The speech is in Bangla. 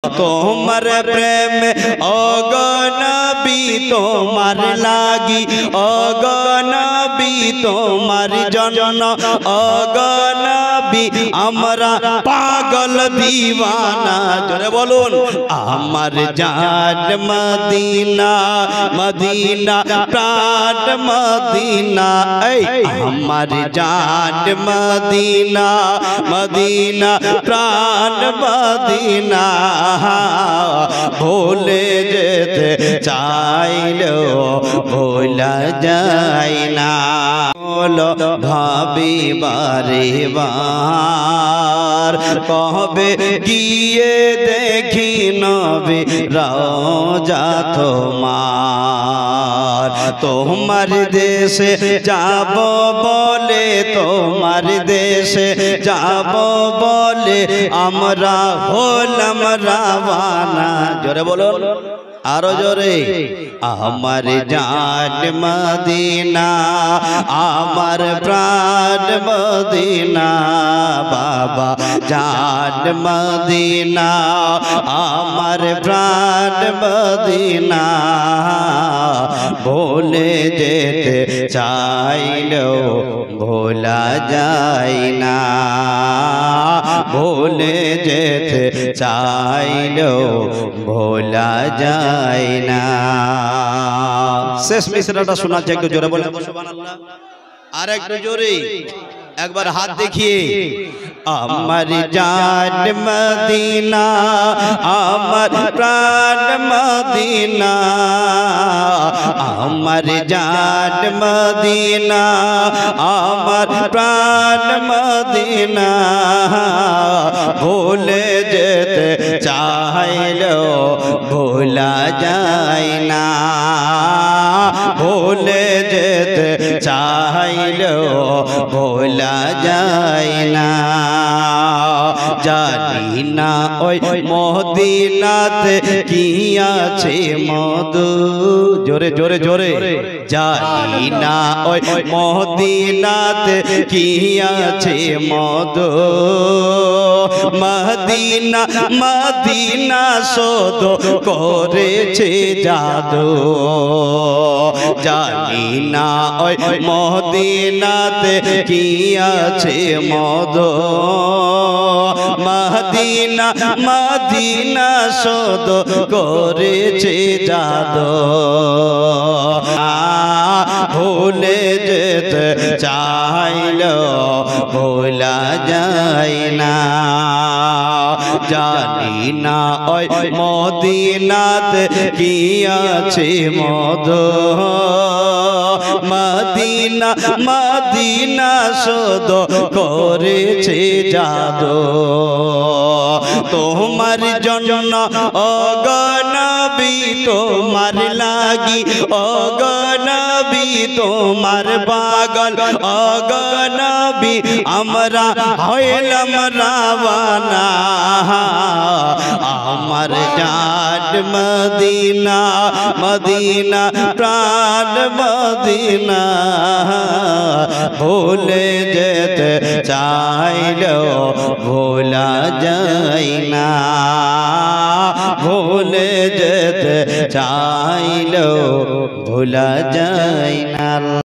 তোমার প্রেম অগনবী তোমার লাগি অগনবী তোমার জন্য অগনবী আমরা পাগল দিওয়ানা। জোরে বলুন আমার জান মদিনা মদিনা প্রাণ মদিনা। এই আমার জান মদিনা মদিনা প্রাণ মদিনা। ভুলে যেতে চাইলেও ভোলা যায় না। বলো ভাবি বারে বার কবে গিয়ে দেখি নবী রওজা তোমার। তোমার দেশে যাব বলে তোমার দেশে যাব বলে আমরা হলাম রাওয়ানা। জোরে বলুন আরো জোরে। আমার জান মদিনা আমার প্রাণ মদিনা। বাবা জান মদিনা আমার প্রাণ মদিনা। ভুলে যেতে চাইলেও ভোলা যায় না। ভুলে যেতে চাইলেও ভোলা যায় না। শেষ মিশ্রটা শোনাচ্ছে একটু জোরে বলে সুবহানাল্লাহ। আর একটু জোরে একবার হাত দেখিয়ে। আমার জান মদিনা আমার প্রাণ মদিনা। আমার জান মদিনা আমার প্রাণ মদিনা। ভুলে যেতে চাইলেও ভোলা যায় না। ভুলে যেতে চাইলেও ভোলা যায় না। জানি না ওই মদিনাতে কি আছে মধু। জোরে জোরে জোরে। জানি না ওই মদিনাতে কি আছে মধু। মদিনা মদিনা শোধ করেছে জাদু। জানি না ওই মদিনাতে কি আছে মধু। মদিনা মদিনা শোধ করেছে জাদু। ভুলে যেতে চাইলেও ভোলা যায় না। জানি না ওই মদিনাতে কি আছে মধু। মদিনা মদিনা শোধ করেছে জাদু। তোমার জন্য অগনবী তোমার লাগি অগনবী তোমার পাগল অগনবী আমরা হইলাম রাওয়ানা। আমার জান মদিনা মদিনা প্রাণ মদিনা। ভুলে যেতে চাইলেও ভোলা যায় না। ভুলে যেতে চাইলেও ভোলা যায় না।